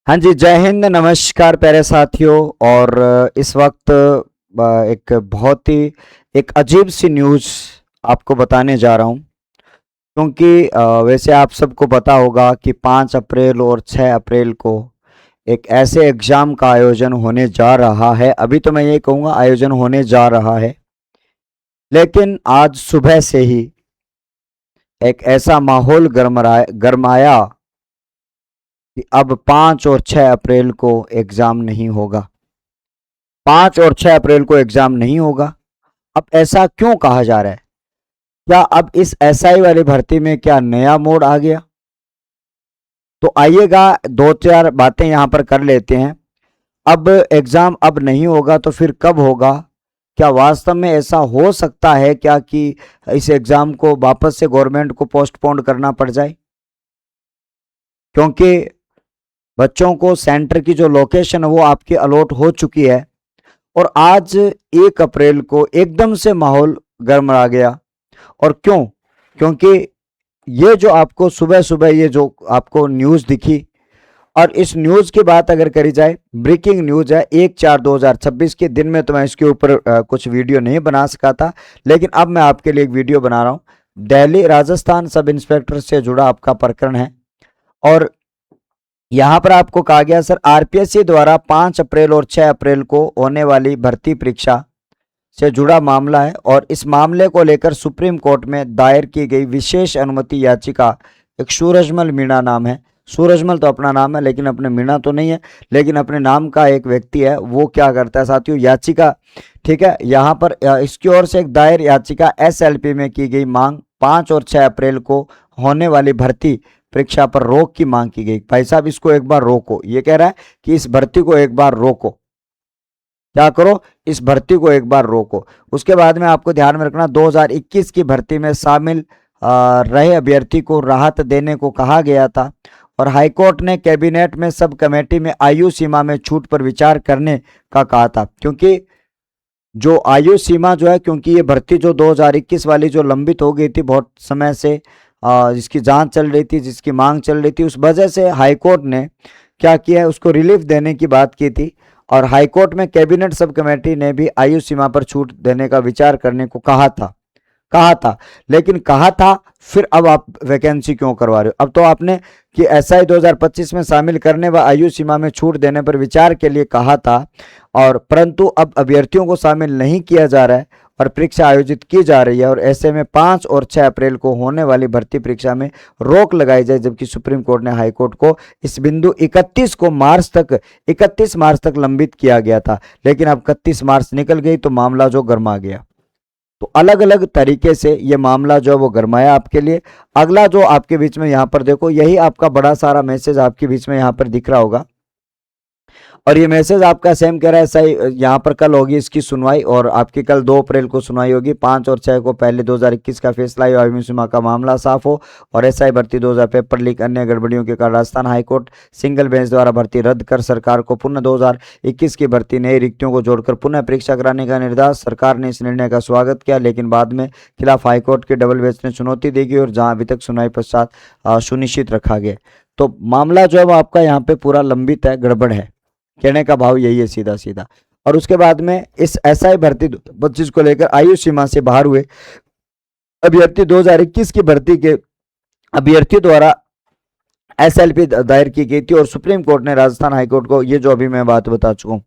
हाँ जी, जय हिंद, नमस्कार प्यारे साथियों। और इस वक्त एक बहुत ही एक अजीब सी न्यूज़ आपको बताने जा रहा हूँ। क्योंकि वैसे आप सबको पता होगा कि 5 अप्रैल और 6 अप्रैल को एक ऐसे एग्ज़ाम का आयोजन होने जा रहा है। अभी तो मैं ये कहूँगा आयोजन होने जा रहा है, लेकिन आज सुबह से ही एक ऐसा माहौल गरमाया कि अब 5 और 6 अप्रैल को एग्ज़ाम नहीं होगा। 5 और 6 अप्रैल को एग्जाम नहीं होगा। अब ऐसा क्यों कहा जा रहा है? क्या अब इस एसआई वाली भर्ती में क्या नया मोड़ आ गया? तो आइएगा दो चार बातें यहां पर कर लेते हैं। अब एग्जाम अब नहीं होगा तो फिर कब होगा? क्या वास्तव में ऐसा हो सकता है क्या कि इस एग्जाम को वापस से गवर्नमेंट को पोस्टपोन करना पड़ जाए? क्योंकि बच्चों को सेंटर की जो लोकेशन है वो आपकी अलॉट हो चुकी है और आज 1 अप्रैल को एकदम से माहौल गरमरा गया। और क्यों? क्योंकि ये जो आपको सुबह सुबह ये जो आपको न्यूज़ दिखी, और इस न्यूज़ की बात अगर करी जाए, ब्रेकिंग न्यूज़ है 1/4/2026 के दिन में। तो मैं इसके ऊपर कुछ वीडियो नहीं बना सका था, लेकिन अब मैं आपके लिए एक वीडियो बना रहा हूँ। दिल्ली राजस्थान सब इंस्पेक्टर से जुड़ा आपका प्रकरण है और यहाँ पर आपको कहा गया सर आरपीएससी द्वारा 5 अप्रैल और 6 अप्रैल को होने वाली भर्ती परीक्षा से जुड़ा मामला है और इस मामले को लेकर सुप्रीम कोर्ट में दायर की गई विशेष अनुमति याचिका। एक सूरजमल मीणा नाम है। सूरजमल तो अपना नाम है, लेकिन अपने मीणा तो नहीं है, लेकिन अपने नाम का एक व्यक्ति है। वो क्या करता है साथियों, याचिका, ठीक है, यहाँ पर इसकी ओर से एक दायर याचिका एसएलपी में की गई मांग 5 और 6 अप्रैल को होने वाली भर्ती परीक्षा पर रोक की मांग की गई। भाई साहब इसको एक बार रोको, ये कह रहा है कि इस भर्ती को एक बार रोको। क्या करो? इस भर्ती को एक बार रोको। उसके बाद में आपको ध्यान में रखना 2021 की भर्ती में शामिल रहे अभ्यर्थी को राहत देने को कहा गया था और हाईकोर्ट ने कैबिनेट में सब कमेटी में आयु सीमा में छूट पर विचार करने का कहा था। क्योंकि जो आयु सीमा जो है, क्योंकि ये भर्ती जो 2021 वाली जो लंबित हो गई थी बहुत समय से, जिसकी जांच चल रही थी, जिसकी मांग चल रही थी, उस वजह से हाईकोर्ट ने क्या किया है, उसको रिलीफ देने की बात की थी और हाईकोर्ट में कैबिनेट सब कमेटी ने भी आयु सीमा पर छूट देने का विचार करने को कहा था। लेकिन कहा था, फिर अब आप वैकेंसी क्यों करवा रहे हो? अब तो आपने कि एसआई 2025 में शामिल करने व आयु सीमा में छूट देने पर विचार के लिए कहा था, और परंतु अब अभ्यर्थियों को शामिल नहीं किया जा रहा है और परीक्षा आयोजित की जा रही है और ऐसे में 5 और 6 अप्रैल को होने वाली भर्ती परीक्षा में रोक लगाई जाए। जबकि सुप्रीम कोर्ट ने हाई कोर्ट को इस बिंदु 31 मार्च तक लंबित किया गया था, लेकिन अब 31 मार्च निकल गई तो मामला जो गर्मा गया। तो अलग अलग तरीके से ये मामला जो है वो गरमाया आपके लिए। अगला जो आपके बीच में यहाँ पर देखो, यही आपका बड़ा सारा मैसेज आपके बीच में यहाँ पर दिख रहा होगा और ये मैसेज आपका सेम कह रहा है सही। यहाँ पर कल होगी इसकी सुनवाई और आपकी कल 2 अप्रैल को सुनवाई होगी। 5 और 6 को पहले 2021 का फैसला आयु सीमा का मामला साफ हो और एसआई भर्ती 2000 पेपर लीक अन्य गड़बड़ियों के कारण राजस्थान हाईकोर्ट सिंगल बेंच द्वारा भर्ती रद्द कर सरकार को पुनः 2021 की भर्ती नई रिक्तियों को जोड़कर पुनः परीक्षा कराने का निर्देश। सरकार ने इस निर्णय का स्वागत किया, लेकिन बाद में खिलाफ हाईकोर्ट के डबल बेंच ने चुनौती दी गई और जहां अभी तक सुनवाई पश्चात सुनिश्चित रखा गया। तो मामला जो है वो आपका यहाँ पे पूरा लंबित है, गड़बड़ है, कहने का भाव यही है सीधा सीधा। और उसके बाद में इस एसआई भर्ती 25 को लेकर आयु सीमा से बाहर हुए अभ्यर्थी 2021 की भर्ती के अभ्यर्थी द्वारा एसएलपी दायर की गई थी और सुप्रीम कोर्ट ने राजस्थान हाईकोर्ट को, ये जो अभी मैं बात बता चुका हूँ,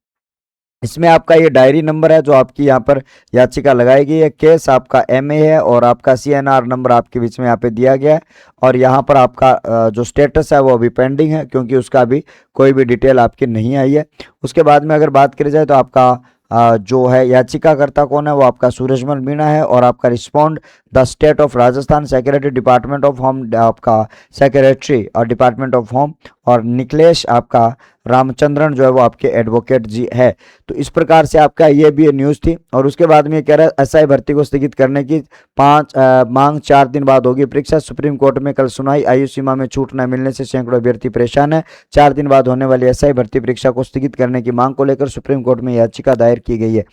इसमें आपका ये डायरी नंबर है जो आपकी यहाँ पर याचिका लगाई गई है, केस आपका एमए है और आपका सीएनआर नंबर आपके बीच में यहाँ पे दिया गया है और यहाँ पर आपका जो स्टेटस है वो अभी पेंडिंग है क्योंकि उसका अभी कोई भी डिटेल आपकी नहीं आई है। उसके बाद में अगर बात करी जाए तो आपका जो है याचिकाकर्ता कौन है, वो आपका सूरजमल मीणा है और आपका respond the state of Rajasthan secretary department of home, आपका सेक्रेटरी और डिपार्टमेंट ऑफ होम, और निकलेश आपका रामचंद्रन जो है वो आपके एडवोकेट जी है। तो इस प्रकार से आपका ये भी न्यूज़ थी। और उसके बाद में ये कह रहा है एसआई भर्ती को स्थगित करने की मांग 4 दिन बाद होगी परीक्षा। सुप्रीम कोर्ट में कल सुनाई, आयु सीमा में छूट न मिलने से सैकड़ों अभ्यर्थी परेशान है। 4 दिन बाद होने वाली एसआई भर्ती परीक्षा को स्थगित करने की मांग को लेकर सुप्रीम कोर्ट में याचिका दायर की गई है।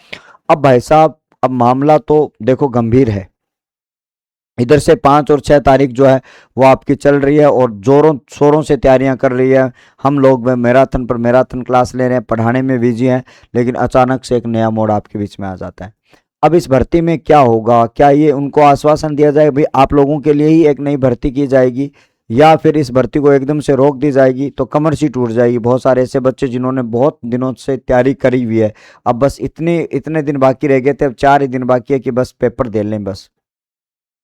अब भाई साहब, अब मामला तो देखो गंभीर है। इधर से 5 और 6 तारीख जो है वो आपकी चल रही है और जोरों शोरों से तैयारियां कर रही है। हम लोग मैराथन पर मैराथन क्लास ले रहे हैं, पढ़ाने में बिजी हैं, लेकिन अचानक से एक नया मोड़ आपके बीच में आ जाता है। अब इस भर्ती में क्या होगा, क्या ये उनको आश्वासन दिया जाएगा भाई आप लोगों के लिए ही एक नई भर्ती की जाएगी, या फिर इस भर्ती को एकदम से रोक दी जाएगी, तो कमर सी टूट जाएगी। बहुत सारे ऐसे बच्चे जिन्होंने बहुत दिनों से तैयारी करी हुई है, अब बस इतने दिन बाकी रह गए थे, अब 4 ही दिन बाकी है कि बस पेपर दे लें बस।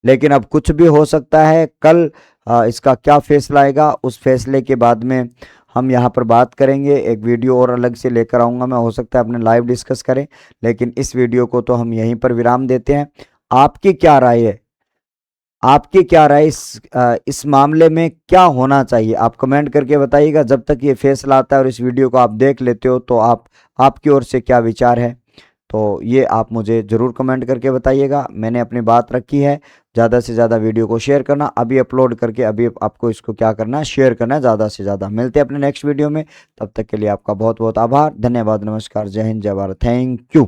लेकिन अब कुछ भी हो सकता है। कल इसका क्या फैसला आएगा, उस फैसले के बाद में हम यहाँ पर बात करेंगे। एक वीडियो और अलग से लेकर आऊँगा मैं, हो सकता है अपने लाइव डिस्कस करें, लेकिन इस वीडियो को तो हम यहीं पर विराम देते हैं। आपकी क्या राय है, आपकी क्या राय इस मामले में क्या होना चाहिए, आप कमेंट करके बताइएगा। जब तक ये फैसला आता है और इस वीडियो को आप देख लेते हो तो आपकी ओर से क्या विचार है, तो ये आप मुझे ज़रूर कमेंट करके बताइएगा। मैंने अपनी बात रखी है, ज़्यादा से ज़्यादा वीडियो को शेयर करना, अभी अपलोड करके अभी आपको इसको क्या करना है, शेयर करना है ज़्यादा से ज़्यादा। मिलते हैं अपने नेक्स्ट वीडियो में, तब तक के लिए आपका बहुत बहुत आभार, धन्यवाद, नमस्कार, जय हिंद, जय भारत, थैंक यू।